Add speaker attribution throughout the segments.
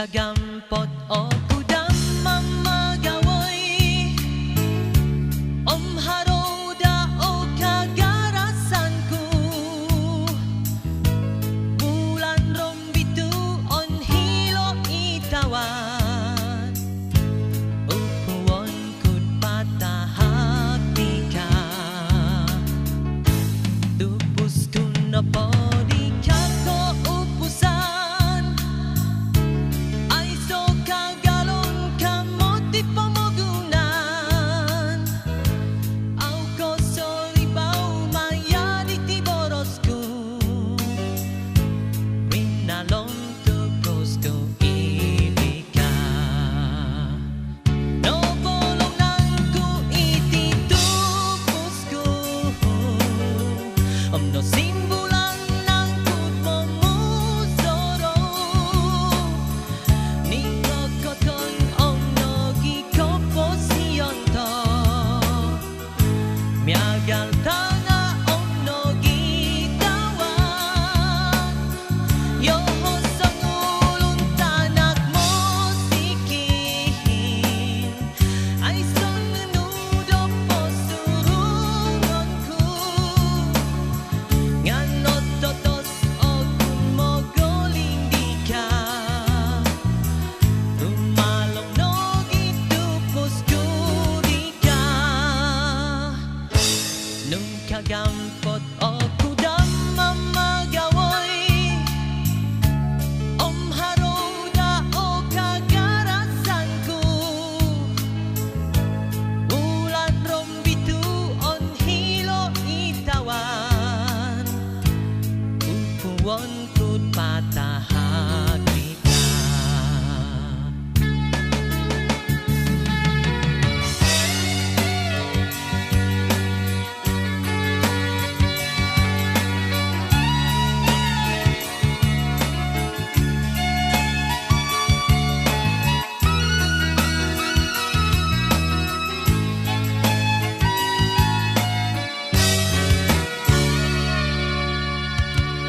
Speaker 1: kagampot o kudam mamagawoy haroda o kagarasanku bulan rombitu on hilo itawan upuon kud patahak tika tupus kuno po di kako upusan ay so kagalon kamot di pamogunan au ko solibau maya di tiborosku rinalong tupusku ibika no bolong nangku iti tupusku no simbulan nangkut momusoro ni kokoton no gikopo siyonto miagal tanga no gitawan yoho sangulun tanak mo sikin ay son nudo po surungonku nganot totos o kun mo goling di ka rumalong no gitupos ko di ka nung kagampot o kudam mamagawoy haroda o kagarasanku bulan rombitu on hilo itawan upuon kud patahak tika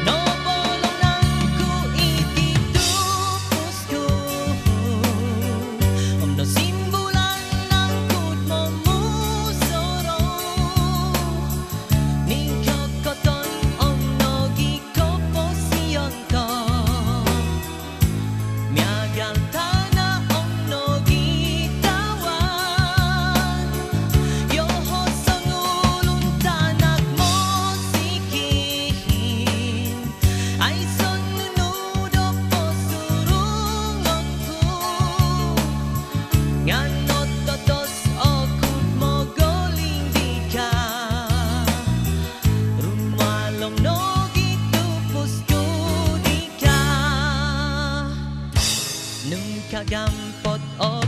Speaker 1: no bolong nangku iti tupusku no simbulan nangkut momusoro ni kokoton no gikopo siyonto miagal tana no gitawan yoho sangulun tanak mo sikin ay son nudo po surungonku nganot totos o kud mo goling di ka rumalong no gitupos ko di ka nung kagampot o